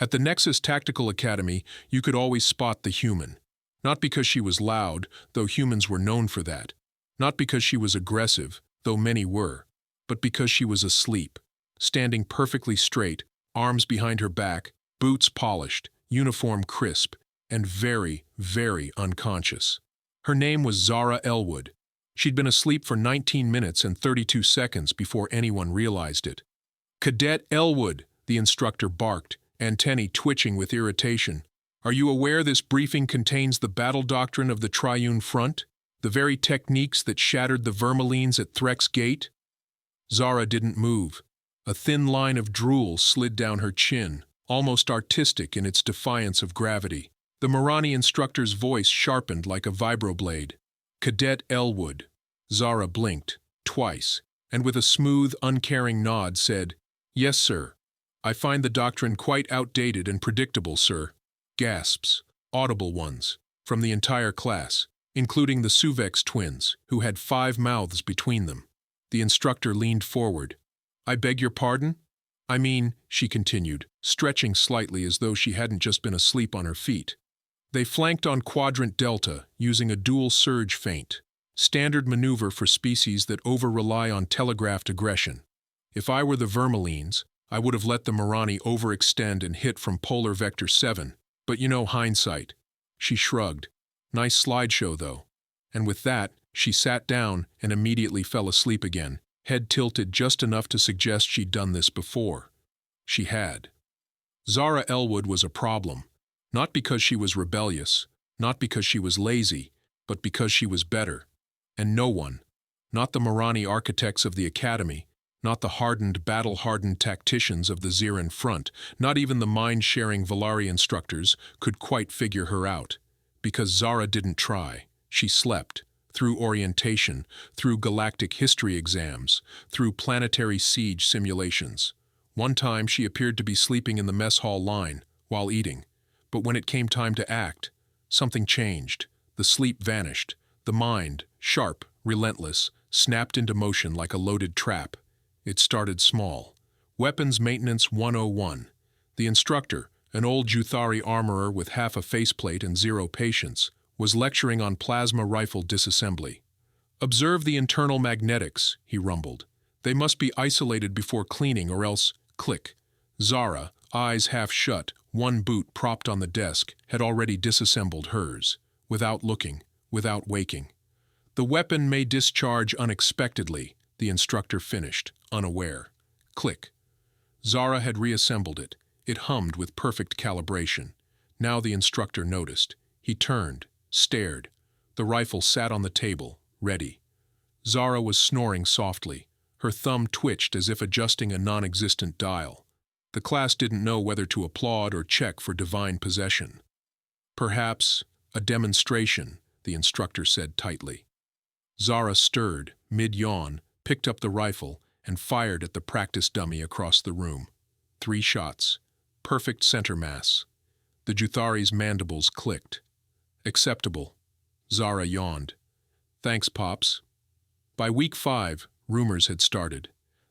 At the Nexus Tactical Academy, you could always spot the human. Not because she was loud, though humans were known for that. Not because she was aggressive, though many were. But because she was asleep, standing perfectly straight, arms behind her back, boots polished, uniform crisp, and very, very unconscious. Her name was Zara Elwood. She'd been asleep for 19 minutes and 32 seconds before anyone realized it. "Cadet Elwood," the instructor barked, antennae twitching with irritation. "Are you aware this briefing contains the battle doctrine of the Triune Front? The very techniques that shattered the Vermilines at Threx Gate?" Zara didn't move. A thin line of drool slid down her chin, almost artistic in its defiance of gravity. The Morani instructor's voice sharpened like a vibroblade. "Cadet Elwood." Zara blinked, twice, and with a smooth, uncaring nod said, "Yes, sir. I find the doctrine quite outdated and predictable, sir." Gasps, audible ones, from the entire class, including the Suvex twins, who had 5 mouths between them. The instructor leaned forward. "I beg your pardon? I mean," she continued, stretching slightly as though she hadn't just been asleep on her feet. "They flanked on Quadrant Delta, using a dual surge feint, standard maneuver for species that over-rely on telegraphed aggression. If I were the Vermilines, I would have let the Morani overextend and hit from Polar Vector 7, but you know hindsight." She shrugged. "Nice slideshow, though." And with that, she sat down and immediately fell asleep again, head tilted just enough to suggest she'd done this before. She had. Zara Elwood was a problem, not because she was rebellious, not because she was lazy, but because she was better. And no one, not the Morani architects of the Academy, not the hardened, battle-hardened tacticians of the Zeran front, not even the mind-sharing Valari instructors, could quite figure her out. Because Zara didn't try. She slept. Through orientation, through galactic history exams, through planetary siege simulations. One time she appeared to be sleeping in the mess hall line, while eating. But when it came time to act, something changed. The sleep vanished. The mind, sharp, relentless, snapped into motion like a loaded trap. It started small. Weapons Maintenance 101. The instructor, an old Juthari armorer with half a faceplate and 0 patience, was lecturing on plasma rifle disassembly. "Observe the internal magnetics," he rumbled. "They must be isolated before cleaning or else—" Click. Zara, eyes half shut, one boot propped on the desk, had already disassembled hers. Without looking, without waking. "The weapon may discharge unexpectedly," the instructor finished, unaware. Click. Zara had reassembled it. It hummed with perfect calibration. Now the instructor noticed. He turned, stared. The rifle sat on the table, ready. Zara was snoring softly. Her thumb twitched as if adjusting a non-existent dial. The class didn't know whether to applaud or check for divine possession. "Perhaps a demonstration," the instructor said tightly. Zara stirred, mid-yawn, picked up the rifle, and fired at the practice dummy across the room. 3 shots. Perfect center mass. The Juthari's mandibles clicked. "Acceptable." Zara yawned. "Thanks, Pops." By week 5, rumors had started.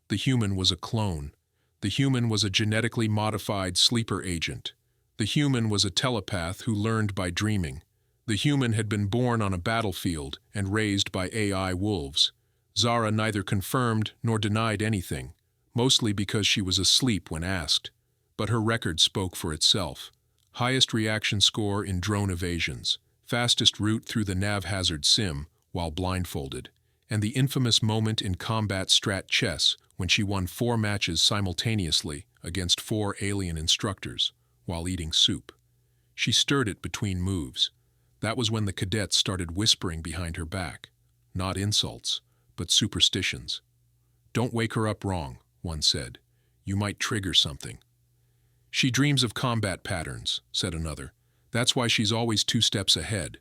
The human was a clone. The human was a genetically modified sleeper agent. The human was a telepath who learned by dreaming. The human had been born on a battlefield and raised by AI wolves. Zara neither confirmed nor denied anything, mostly because she was asleep when asked. But her record spoke for itself. Highest reaction score in drone evasions, fastest route through the nav hazard sim while blindfolded, and the infamous moment in combat strat chess when she won 4 matches simultaneously against 4 alien instructors while eating soup. She stirred it between moves. That was when the cadets started whispering behind her back. Not insults, but superstitions. "Don't wake her up wrong," one said. "You might trigger something." "She dreams of combat patterns," said another. "That's why she's always 2 steps ahead."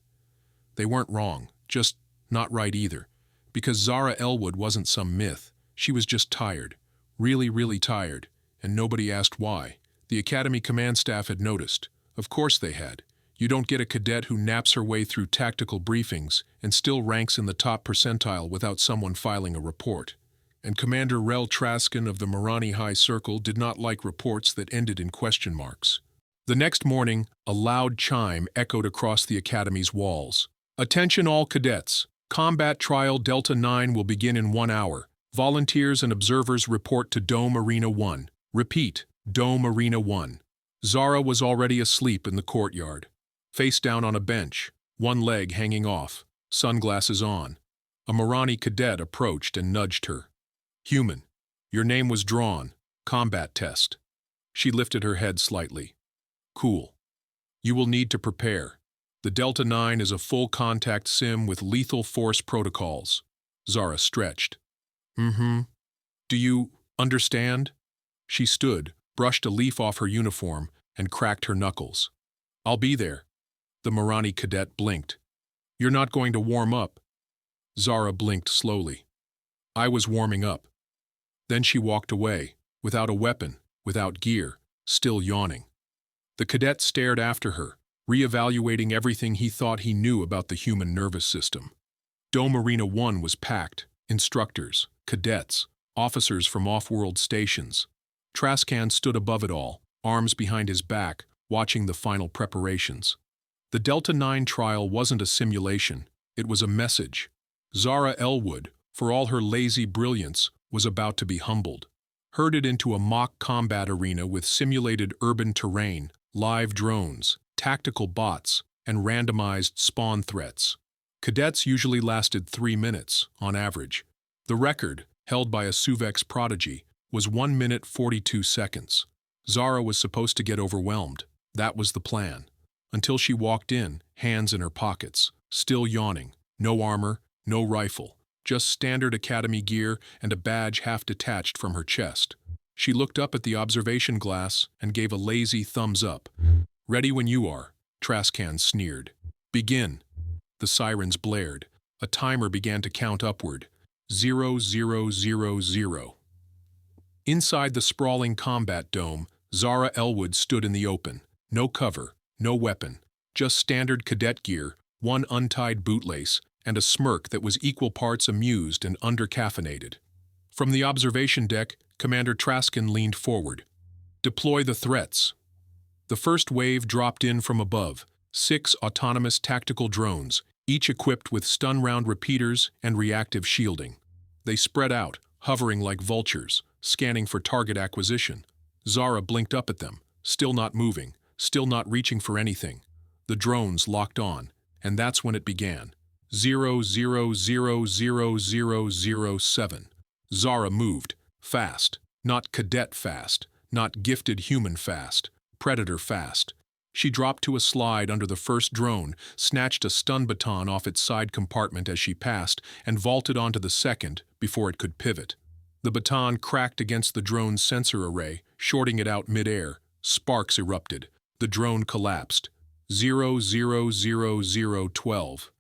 They weren't wrong, just not right either. Because Zara Elwood wasn't some myth. She was just tired. Really, really tired. And nobody asked why. The Academy command staff had noticed. Of course they had. You don't get a cadet who naps her way through tactical briefings and still ranks in the top percentile without someone filing a report. And Commander Rel Traskin of the Morani High Circle did not like reports that ended in question marks. The next morning, a loud chime echoed across the academy's walls. Attention all cadets! Combat Trial Delta 9 will begin in 1 hour. Volunteers and observers report to Dome Arena 1. Repeat, Dome Arena 1. Zara was already asleep in the courtyard. Face down on a bench, one leg hanging off, sunglasses on. A Marani cadet approached and nudged her. Human, your name was drawn. Combat test. She lifted her head slightly. Cool. You will need to prepare. The Delta 9 is a full-contact sim with lethal force protocols. Zara stretched. Do you understand? She stood, brushed a leaf off her uniform, and cracked her knuckles. I'll be there. The Marani cadet blinked. You're not going to warm up. Zara blinked slowly. I was warming up. Then she walked away, without a weapon, without gear, still yawning. The cadet stared after her, reevaluating everything he thought he knew about the human nervous system. Dome Arena 1 was packed. Instructors, cadets, officers from off-world stations. Trascan stood above it all, arms behind his back, watching the final preparations. The Delta 9 trial wasn't a simulation, it was a message. Zara Elwood, for all her lazy brilliance, was about to be humbled. Herded into a mock combat arena with simulated urban terrain, live drones, tactical bots, and randomized spawn threats. Cadets usually lasted 3 minutes, on average. The record, held by a Suvex prodigy, was 1 minute 42 seconds. Zara was supposed to get overwhelmed. That was the plan. Until she walked in, hands in her pockets, still yawning, no armor, no rifle, just standard academy gear and a badge half detached from her chest. She looked up at the observation glass and gave a lazy thumbs up. Ready when you are, Trascan sneered. Begin. The sirens blared. A timer began to count upward. 0000. Inside the sprawling combat dome, Zara Elwood stood in the open. No cover, no weapon, just standard cadet gear, one untied bootlace, and a smirk that was equal parts amused and under-caffeinated. From the observation deck, Commander Trascan leaned forward. Deploy the threats. The first wave dropped in from above, 6 autonomous tactical drones, each equipped with stun-round repeaters and reactive shielding. They spread out, hovering like vultures, scanning for target acquisition. Zara blinked up at them, still not moving, still not reaching for anything. The drones locked on, and that's when it began. 000007. Zara moved, fast, not cadet fast, not gifted human fast, predator fast. She dropped to a slide under the first drone, snatched a stun baton off its side compartment as she passed, and vaulted onto the second before it could pivot. The baton cracked against the drone's sensor array, shorting it out mid-air. Sparks erupted. The drone collapsed. 000012.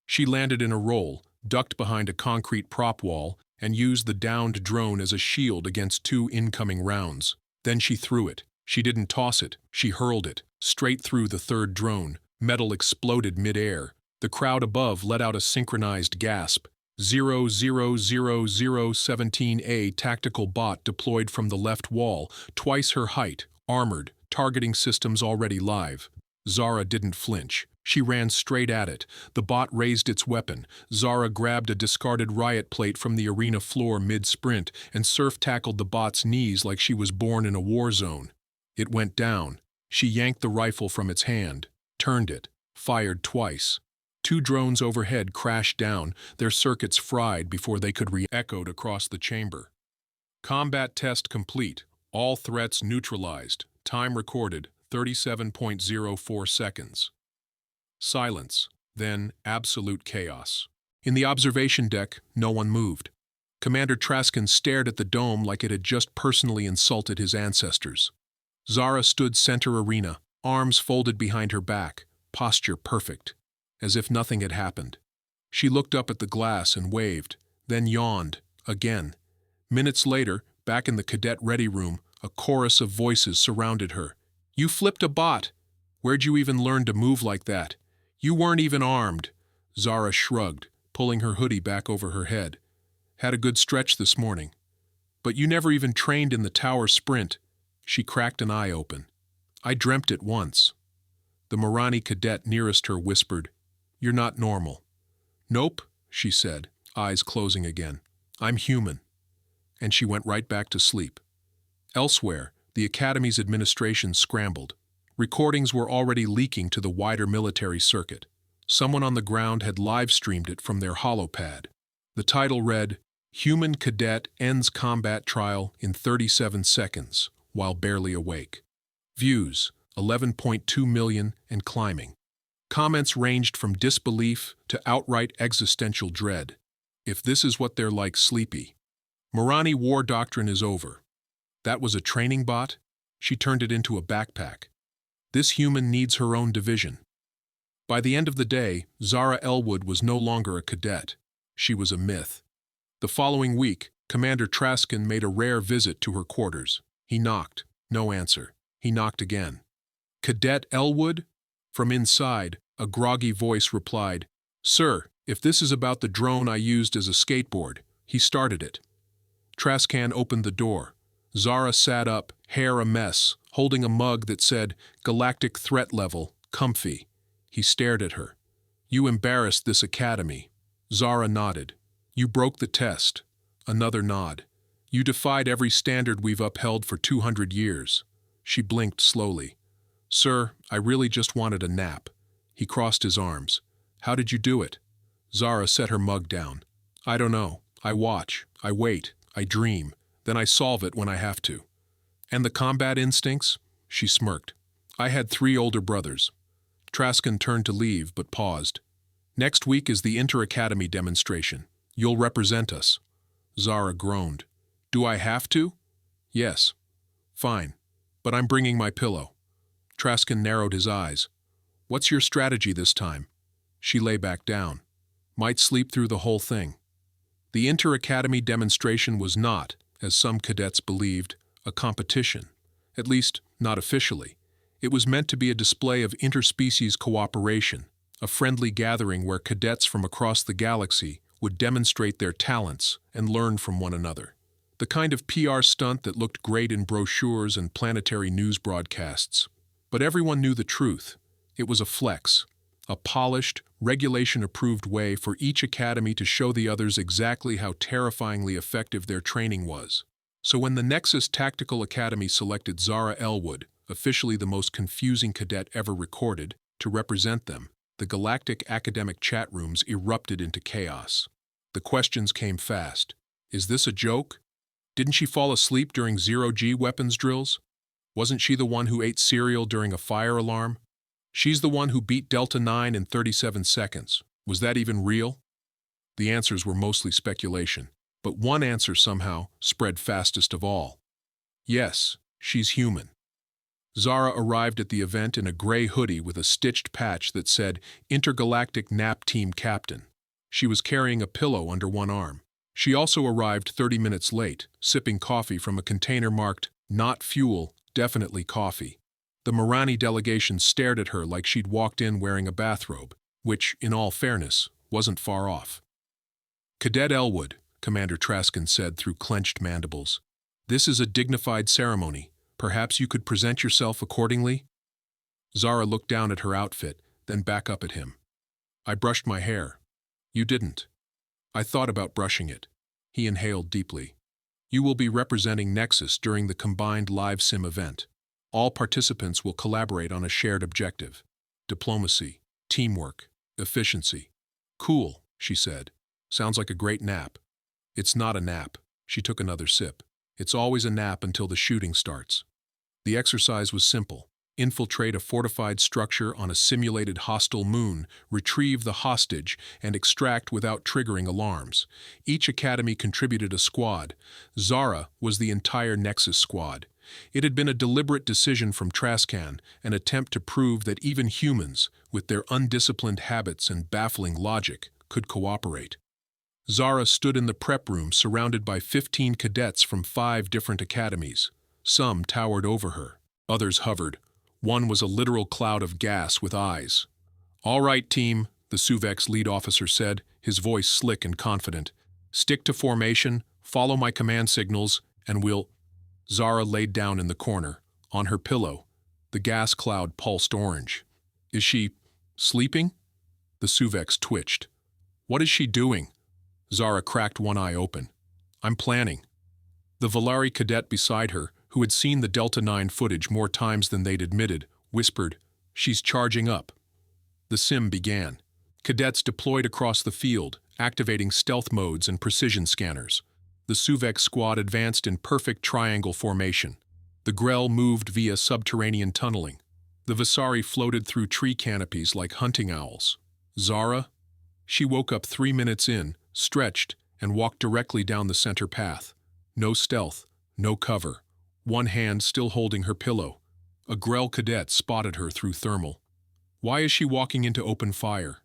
She landed in a roll, ducked behind a concrete prop wall, and used the downed drone as a shield against 2 incoming rounds. Then she threw it. She didn't toss it, she hurled it, straight through the third drone. Metal exploded mid-air. The crowd above let out a synchronized gasp. 000017A tactical bot deployed from the left wall, twice her height, armored, targeting systems already live. Zara didn't flinch. She ran straight at it. The bot raised its weapon. Zara grabbed a discarded riot plate from the arena floor mid-sprint and surf-tackled the bot's knees like she was born in a war zone. It went down. She yanked the rifle from its hand, turned it, fired twice. 2 drones overhead crashed down, their circuits fried before they could re-echoed across the chamber. Combat test complete. All threats neutralized. Time recorded, 37.04 seconds. Silence, then absolute chaos. In the observation deck, no one moved. Commander Trascan stared at the dome like it had just personally insulted his ancestors. Zara stood center arena, arms folded behind her back, posture perfect, as if nothing had happened. She looked up at the glass and waved, then yawned, again. Minutes later, back in the cadet ready room, a chorus of voices surrounded her. You flipped a bot! Where'd you even learn to move like that? You weren't even armed. Zara shrugged, pulling her hoodie back over her head. Had a good stretch this morning. But you never even trained in the tower sprint. She cracked an eye open. I dreamt it once. The Marani cadet nearest her whispered, "You're not normal." "Nope," she said, eyes closing again. "I'm human." And she went right back to sleep. Elsewhere, the Academy's administration scrambled. Recordings were already leaking to the wider military circuit. Someone on the ground had live-streamed it from their holopad. The title read, "Human Cadet Ends Combat Trial in 37 Seconds, While Barely Awake." Views, 11.2 million and climbing. Comments ranged from disbelief to outright existential dread. If this is what they're like sleepy. Marani war doctrine is over. That was a training bot? She turned it into a backpack. This human needs her own division. By the end of the day, Zara Elwood was no longer a cadet. She was a myth. The following week, Commander Traskin made a rare visit to her quarters. He knocked. No answer. He knocked again. "Cadet Elwood?" From inside, a groggy voice replied, "Sir, if this is about the drone I used as a skateboard, he started it." Trascan opened the door. Zara sat up, hair a mess, holding a mug that said, "Galactic Threat Level, Comfy." He stared at her. "You embarrassed this academy." Zara nodded. "You broke the test." Another nod. "You defied every standard we've upheld for 200 years. She blinked slowly. "Sir, I really just wanted a nap." He crossed his arms. "How did you do it?" Zara set her mug down. "I don't know. I watch. I wait. I dream. Then I solve it when I have to." "And the combat instincts?" She smirked. "I had 3 older brothers." Traskin turned to leave, but paused. "Next week is the Inter-Academy demonstration. You'll represent us." Zara groaned. "Do I have to?" "Yes." "Fine. But I'm bringing my pillow." Traskin narrowed his eyes. "What's your strategy this time?" She lay back down. "Might sleep through the whole thing." The Inter-Academy demonstration was not, as some cadets believed, a competition. At least, not officially. It was meant to be a display of interspecies cooperation, a friendly gathering where cadets from across the galaxy would demonstrate their talents and learn from one another. The kind of PR stunt that looked great in brochures and planetary news broadcasts. But everyone knew the truth. It was a flex, a polished, regulation-approved way for each academy to show the others exactly how terrifyingly effective their training was. So when the Nexus Tactical Academy selected Zara Elwood, officially the most confusing cadet ever recorded, to represent them, the galactic academic chat rooms erupted into chaos. The questions came fast. Is this a joke? Didn't she fall asleep during zero-G weapons drills? Wasn't she the one who ate cereal during a fire alarm? She's the one who beat Delta 9 in 37 seconds. Was that even real? The answers were mostly speculation, but one answer somehow spread fastest of all. Yes, she's human. Zara arrived at the event in a gray hoodie with a stitched patch that said Intergalactic Nap Team Captain. She was carrying a pillow under one arm. She also arrived 30 minutes late, sipping coffee from a container marked, "Not fuel, definitely coffee." The Marani delegation stared at her like she'd walked in wearing a bathrobe, which, in all fairness, wasn't far off. "Cadet Elwood," Commander Traskin said through clenched mandibles, "this is a dignified ceremony. Perhaps you could present yourself accordingly?" Zara looked down at her outfit, then back up at him. "I brushed my hair." "You didn't." "I thought about brushing it." He inhaled deeply. "You will be representing Nexus during the combined live sim event. All participants will collaborate on a shared objective. Diplomacy, teamwork, efficiency." "Cool," she said. "Sounds like a great nap." "It's not a nap." She took another sip. "It's always a nap until the shooting starts." The exercise was simple. Infiltrate a fortified structure on a simulated hostile moon, retrieve the hostage, and extract without triggering alarms. Each academy contributed a squad. Zara was the entire Nexus squad. It had been a deliberate decision from Trascan, an attempt to prove that even humans, with their undisciplined habits and baffling logic, could cooperate. Zara stood in the prep room surrounded by 15 cadets from 5 different academies. Some towered over her. Others hovered. One was a literal cloud of gas with eyes. "All right, team," the Suvex lead officer said, his voice slick and confident. "Stick to formation, follow my command signals, and we'll—" Zara laid down in the corner, on her pillow. The gas cloud pulsed orange. Is she sleeping? The Suvex twitched. What is she doing? Zara cracked one eye open. I'm planning. The Valari cadet beside her, who had seen the Delta 9 footage more times than they'd admitted, whispered, She's charging up. The sim began. Cadets deployed across the field, activating stealth modes and precision scanners. The Suvex squad advanced in perfect triangle formation. The Grell moved via subterranean tunneling. The Vasari floated through tree canopies like hunting owls. Zara? She woke up 3 minutes in, stretched, and walked directly down the center path. No stealth, no cover. One hand still holding her pillow. A Grell cadet spotted her through thermal. Why is she walking into open fire?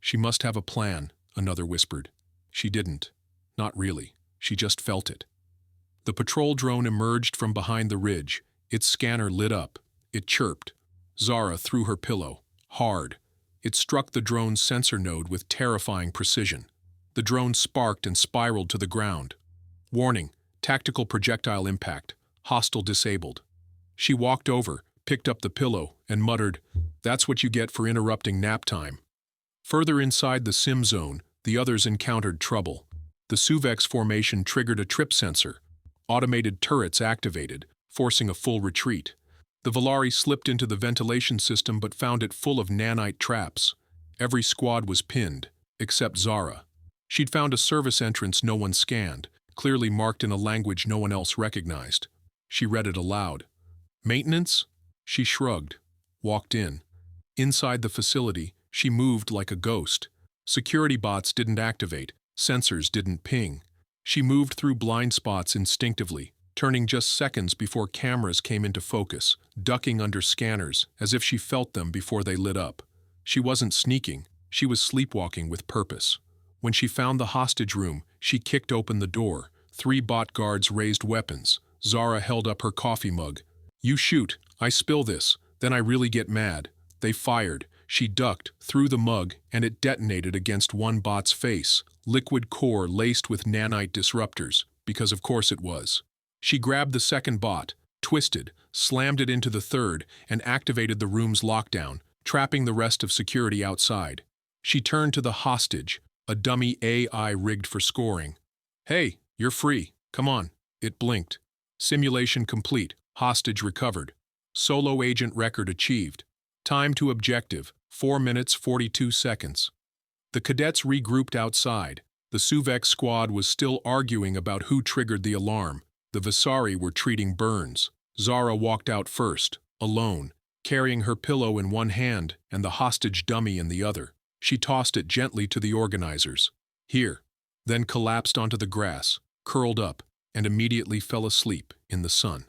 She must have a plan, another whispered. She didn't. Not really. She just felt it. The patrol drone emerged from behind the ridge. Its scanner lit up. It chirped. Zara threw her pillow. Hard. It struck the drone's sensor node with terrifying precision. The drone sparked and spiraled to the ground. Warning, tactical projectile impact. Hostile disabled. She walked over, picked up the pillow, and muttered, That's what you get for interrupting nap time. Further inside the sim zone, the others encountered trouble. The Suvex formation triggered a trip sensor. Automated turrets activated, forcing a full retreat. The Valari slipped into the ventilation system but found it full of nanite traps. Every squad was pinned, except Zara. She'd found a service entrance no one scanned, clearly marked in a language no one else recognized. She read it aloud. Maintenance? She shrugged, walked in. Inside the facility, she moved like a ghost. Security bots didn't activate, sensors didn't ping. She moved through blind spots instinctively, turning just seconds before cameras came into focus, ducking under scanners as if she felt them before they lit up. She wasn't sneaking, she was sleepwalking with purpose. When she found the hostage room, she kicked open the door. 3 bot guards raised weapons. Zara held up her coffee mug. You shoot, I spill this, then I really get mad. They fired. She ducked, threw the mug, and it detonated against one bot's face, liquid core laced with nanite disruptors, because of course it was. She grabbed the second bot, twisted, slammed it into the third, and activated the room's lockdown, trapping the rest of security outside. She turned to the hostage, a dummy AI rigged for scoring. Hey, you're free. Come on. It blinked. Simulation complete. Hostage recovered. Solo agent record achieved. Time to objective, 4 minutes 42 seconds. The cadets regrouped outside. The Suvex squad was still arguing about who triggered the alarm. The Vasari were treating burns. Zara walked out first, alone, carrying her pillow in one hand and the hostage dummy in the other. She tossed it gently to the organizers. Here. Then collapsed onto the grass, curled up, and immediately fell asleep in the sun.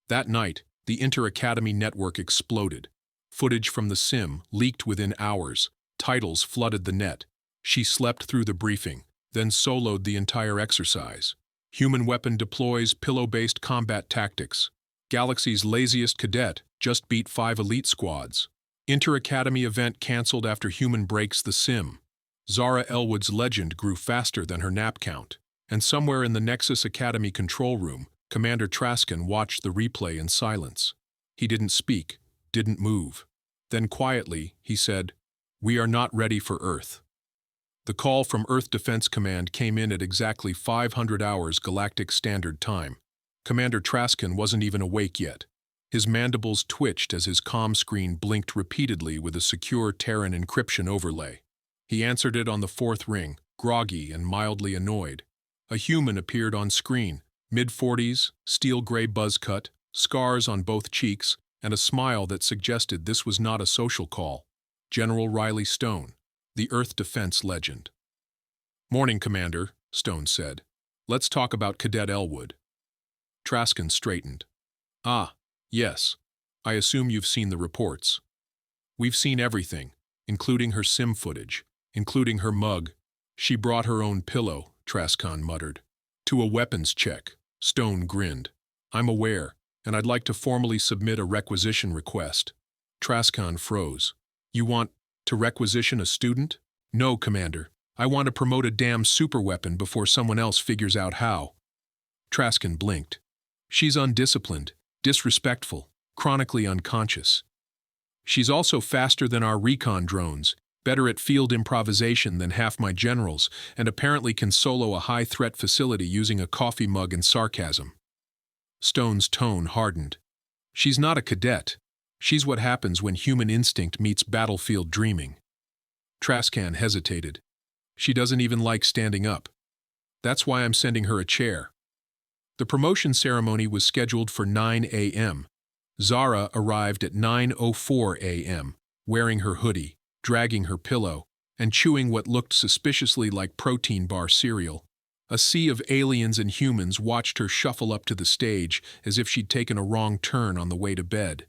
That night, the inter-academy network exploded. Footage from the sim leaked within hours. Titles flooded the net. She slept through the briefing, then soloed the entire exercise. Human weapon deploys pillow-based combat tactics. Galaxy's laziest cadet just beat 5 elite squads. Inter-academy event cancelled after human breaks the sim. Zara Elwood's legend grew faster than her nap count. And somewhere in the Nexus Academy control room, Commander Traskin watched the replay in silence. He didn't speak, didn't move. Then quietly, he said, We are not ready for Earth. The call from Earth Defense Command came in at exactly 500 hours Galactic Standard Time. Commander Traskin wasn't even awake yet. His mandibles twitched as his comm screen blinked repeatedly with a secure Terran encryption overlay. He answered it on the 4th ring, groggy and mildly annoyed. A human appeared on screen, mid-40s, steel-gray buzz cut, scars on both cheeks, and a smile that suggested this was not a social call. General Riley Stone, the Earth Defense legend. Morning, Commander, Stone said. Let's talk about Cadet Elwood. Traskin straightened. Ah, yes. I assume you've seen the reports. We've seen everything, including her sim footage, including her mug. She brought her own pillow, Traskin muttered. To a weapons check, Stone grinned. I'm aware, and I'd like to formally submit a requisition request. Traskin froze. You want to requisition a student? No, Commander. I want to promote a damn superweapon before someone else figures out how. Traskin blinked. She's undisciplined, disrespectful. chronically unconscious. She's also faster than our recon drones, better at field improvisation than half my generals, and apparently can solo a high-threat facility using a coffee mug and sarcasm. Stone's tone hardened. She's not a cadet. She's what happens when human instinct meets battlefield dreaming. Trascan hesitated. She doesn't even like standing up. That's why I'm sending her a chair. The promotion ceremony was scheduled for 9 a.m. Zara arrived at 9:04 a.m., wearing her hoodie, dragging her pillow, and chewing what looked suspiciously like protein bar cereal. A sea of aliens and humans watched her shuffle up to the stage as if she'd taken a wrong turn on the way to bed.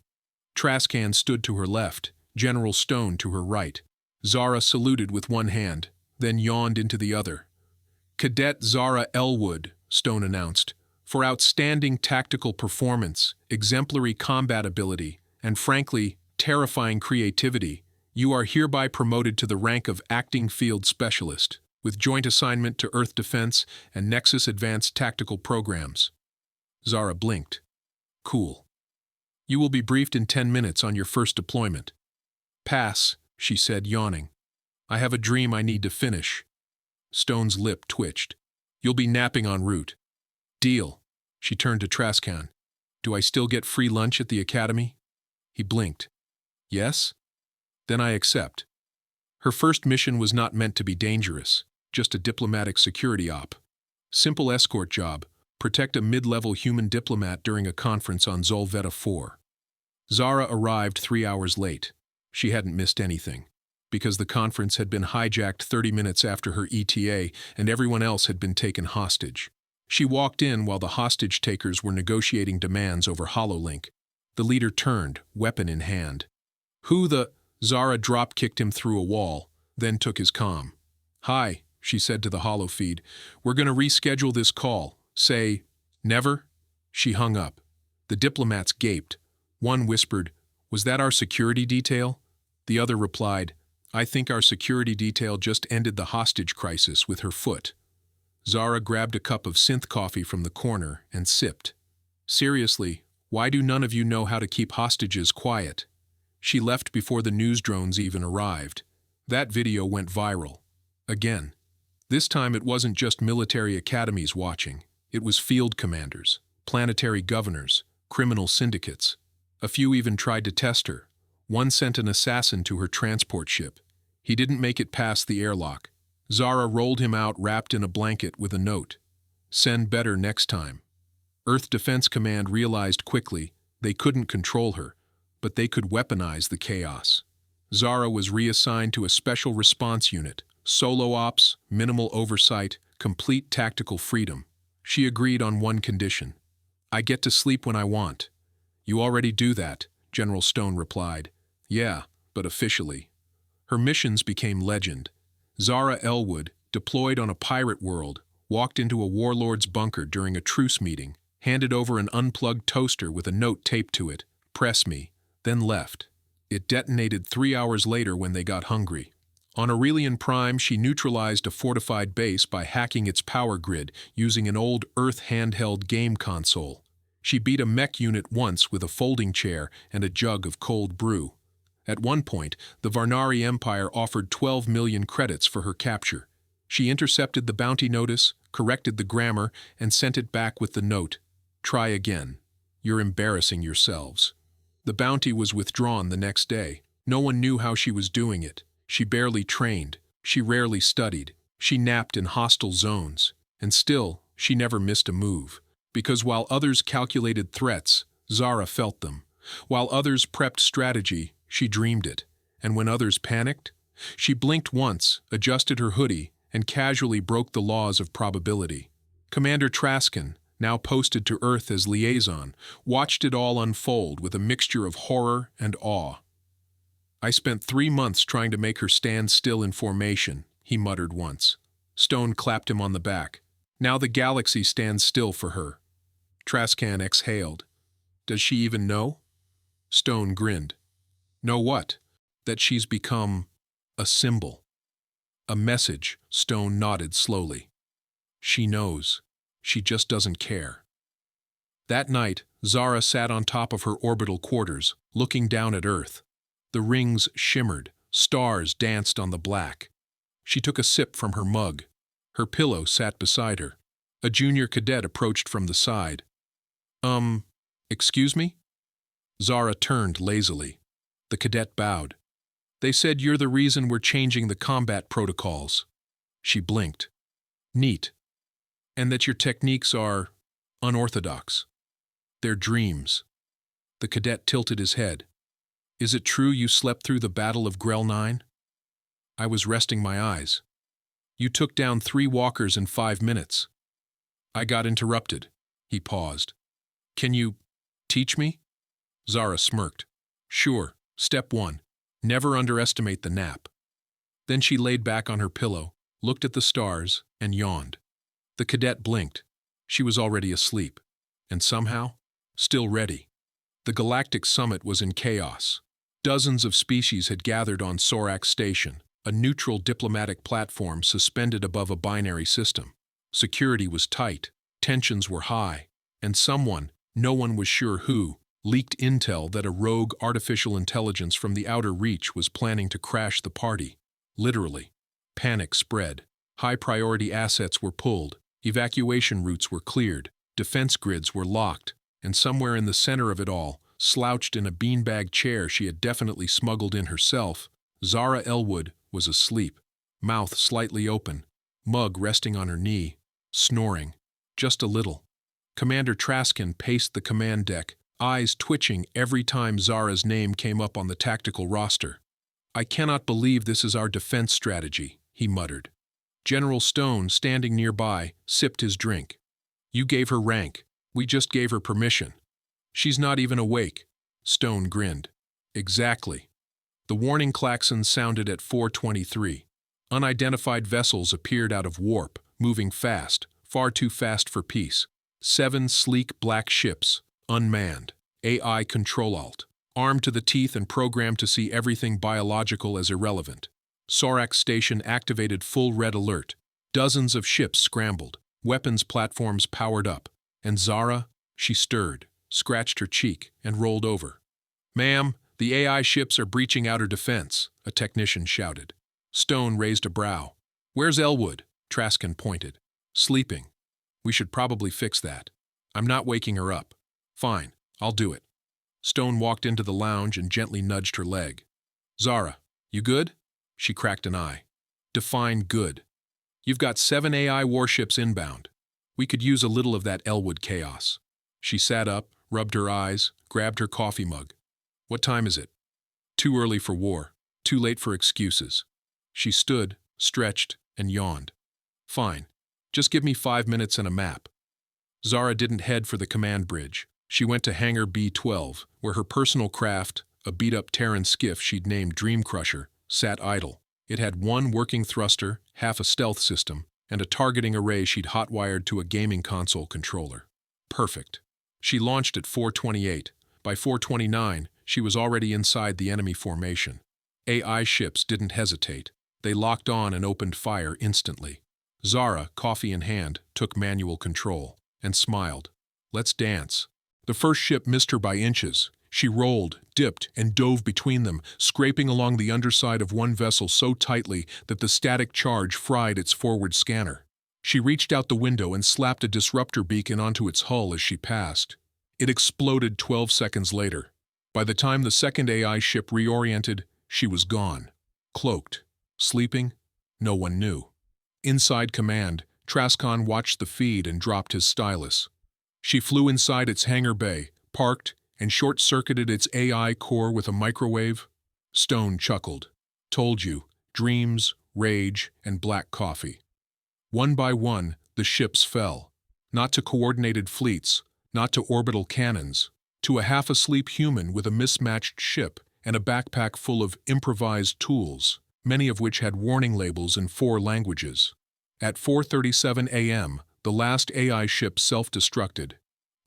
Trascan stood to her left, General Stone to her right. Zara saluted with one hand, then yawned into the other. "Cadet Zara Elwood," Stone announced, "for outstanding tactical performance, exemplary combat ability, and frankly, terrifying creativity, you are hereby promoted to the rank of Acting Field Specialist, with joint assignment to Earth Defense and Nexus Advanced Tactical Programs." Zara blinked. "Cool. You will be briefed in 10 minutes on your first deployment." "Pass," she said, yawning. "I have a dream I need to finish." Stone's lip twitched. "You'll be napping en route." "Deal." She turned to Trascan. "Do I still get free lunch at the academy?" He blinked. "Yes?" "Then I accept." Her first mission was not meant to be dangerous, just a diplomatic security op. Simple escort job, protect a mid-level human diplomat during a conference on Zolveta 4. Zara arrived 3 hours late. She hadn't missed anything, because the conference had been hijacked 30 minutes after her ETA and everyone else had been taken hostage. She walked in while the hostage takers were negotiating demands over HoloLink. The leader turned, weapon in hand. "Who the—" Zara drop-kicked him through a wall, then took his comm. "Hi," she said to the holofeed. "We're going to reschedule this call. Say, never?" She hung up. The diplomats gaped. One whispered, "Was that our security detail?" The other replied, "I think our security detail just ended the hostage crisis with her foot." Zara grabbed a cup of synth coffee from the corner and sipped. "Seriously, why do none of you know how to keep hostages quiet?" She left before the news drones even arrived. That video went viral. Again. This time it wasn't just military academies watching. It was field commanders, planetary governors, criminal syndicates. A few even tried to test her. One sent an assassin to her transport ship. He didn't make it past the airlock. Zara rolled him out wrapped in a blanket with a note. "Send better next time." Earth Defense Command realized quickly they couldn't control her, but they could weaponize the chaos. Zara was reassigned to a special response unit, solo ops, minimal oversight, complete tactical freedom. She agreed on one condition. "I get to sleep when I want." "You already do that," General Stone replied. "Yeah, but officially." Her missions became legend. Zara Elwood, deployed on a pirate world, walked into a warlord's bunker during a truce meeting, handed over an unplugged toaster with a note taped to it, "Press me," then left. It detonated 3 hours later when they got hungry. On Aurelian Prime, she neutralized a fortified base by hacking its power grid using an old Earth handheld game console. She beat a mech unit once with a folding chair and a jug of cold brew. At one point, the Varnari Empire offered 12 million credits for her capture. She intercepted the bounty notice, corrected the grammar, and sent it back with the note, "Try again. You're embarrassing yourselves." The bounty was withdrawn the next day. No one knew how she was doing it. She barely trained. She rarely studied. She napped in hostile zones. And still, she never missed a move. Because while others calculated threats, Zara felt them. While others prepped strategy, she dreamed it. And when others panicked, she blinked once, adjusted her hoodie, and casually broke the laws of probability. Commander Trascan, now posted to Earth as liaison, watched it all unfold with a mixture of horror and awe. "I spent 3 months trying to make her stand still in formation," he muttered once. Stone clapped him on the back. "Now the galaxy stands still for her." Trascan exhaled. "Does she even know?" Stone grinned. "Know what? That she's become a symbol. A message," Stone nodded slowly. "She knows. She just doesn't care." That night, Zara sat on top of her orbital quarters, looking down at Earth. The rings shimmered, stars danced on the black. She took a sip from her mug. Her pillow sat beside her. A junior cadet approached from the side. Excuse me? Zara turned lazily. The cadet bowed. They said you're the reason we're changing the combat protocols. She blinked. Neat. And that your techniques are unorthodox. They're dreams. The cadet tilted his head. Is it true you slept through the Battle of Grell 9? I was resting my eyes. You took down 3 walkers in 5 minutes. I got interrupted. He paused. Can you teach me? Zara smirked. Sure. Step 1. Never underestimate the nap. Then she laid back on her pillow, looked at the stars, and yawned. The cadet blinked. She was already asleep. And somehow, still ready. The galactic summit was in chaos. Dozens of species had gathered on Sorak Station, a neutral diplomatic platform suspended above a binary system. Security was tight, tensions were high, and someone, no one was sure who, leaked intel that a rogue artificial intelligence from the outer reach was planning to crash the party. Literally. Panic spread. High-priority assets were pulled, evacuation routes were cleared, defense grids were locked, and somewhere in the center of it all, slouched in a beanbag chair she had definitely smuggled in herself, Zara Elwood was asleep, mouth slightly open, mug resting on her knee, snoring, just a little. Commander Traskin paced the command deck, eyes twitching every time Zara's name came up on the tactical roster. I cannot believe this is our defense strategy, he muttered. General Stone, standing nearby, sipped his drink. You gave her rank. We just gave her permission. She's not even awake. Stone grinned. Exactly. The warning klaxon sounded at 4:23. Unidentified vessels appeared out of warp, moving fast, far too fast for peace. 7 sleek black ships, unmanned, AI control-alt, armed to the teeth and programmed to see everything biological as irrelevant. Sorak Station activated full red alert. Dozens of ships scrambled, weapons platforms powered up, and Zara, she stirred, scratched her cheek, and rolled over. Ma'am, the AI ships are breaching outer defense, a technician shouted. Stone raised a brow. Where's Elwood? Traskin pointed. Sleeping. We should probably fix that. I'm not waking her up. Fine, I'll do it. Stone walked into the lounge and gently nudged her leg. Zara, you good? She cracked an eye. Define good. You've got 7 AI warships inbound. We could use a little of that Elwood chaos. She sat up, rubbed her eyes, grabbed her coffee mug. What time is it? Too early for war, too late for excuses. She stood, stretched, and yawned. Fine. Just give me 5 minutes and a map. Zara didn't head for the command bridge. She went to Hangar B-12, where her personal craft, a beat-up Terran skiff she'd named Dream Crusher, sat idle. It had 1 working thruster, half a stealth system, and a targeting array she'd hot-wired to a gaming console controller. Perfect. She launched at 4:28. By 4:29, she was already inside the enemy formation. AI ships didn't hesitate. They locked on and opened fire instantly. Zara, coffee in hand, took manual control and smiled. Let's dance. The first ship missed her by inches. She rolled, dipped, and dove between them, scraping along the underside of one vessel so tightly that the static charge fried its forward scanner. She reached out the window and slapped a disruptor beacon onto its hull as she passed. It exploded 12 seconds later. By the time the second AI ship reoriented, she was gone. Cloaked. Sleeping? No one knew. Inside command, Traskin watched the feed and dropped his stylus. She flew inside its hangar bay, parked, and short-circuited its AI core with a microwave. Stone chuckled. Told you, dreams, rage, and black coffee. One by one, the ships fell. Not to coordinated fleets, not to orbital cannons, to a half-asleep human with a mismatched ship and a backpack full of improvised tools, many of which had warning labels in 4 languages. At 4:37 a.m., the last AI ship self-destructed.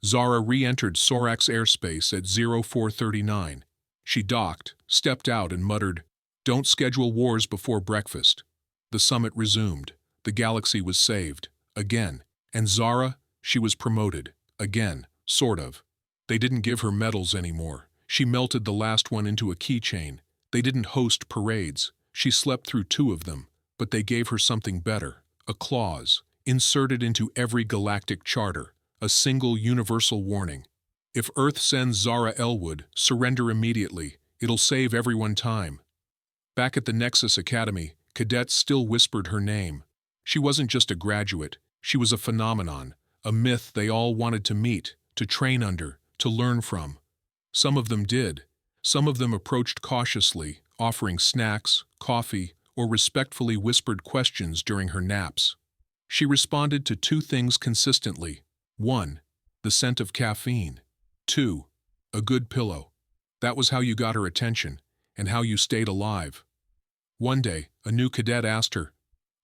Zara re-entered Sorak's airspace at 0439. She docked, stepped out, and muttered, "Don't schedule wars before breakfast." The summit resumed. The galaxy was saved. Again. And Zara, she was promoted. Again. Sort of. They didn't give her medals anymore. She melted the last one into a keychain. They didn't host parades. She slept through 2 of them. But they gave her something better, a clause, inserted into every galactic charter, a single universal warning. If Earth sends Zara Elwood, surrender immediately. It'll save everyone time. Back at the Nexus Academy, cadets still whispered her name. She wasn't just a graduate. She was a phenomenon, a myth they all wanted to meet, to train under, to learn from. Some of them did. Some of them approached cautiously, offering snacks, coffee, or respectfully whispered questions during her naps. She responded to 2 things consistently. 1. The scent of caffeine. 2. A good pillow. That was how you got her attention, and how you stayed alive. One day, a new cadet asked her,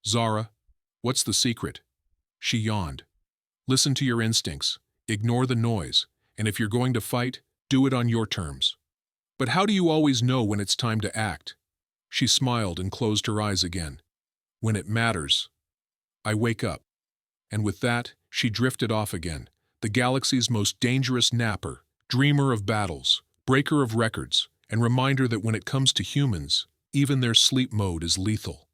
"Zara, what's the secret?" She yawned. "Listen to your instincts, ignore the noise, and if you're going to fight, do it on your terms." "But how do you always know when it's time to act?" She smiled and closed her eyes again. "When it matters. I wake up." And with that, she drifted off again, the galaxy's most dangerous napper, dreamer of battles, breaker of records, and reminder that when it comes to humans, even their sleep mode is lethal.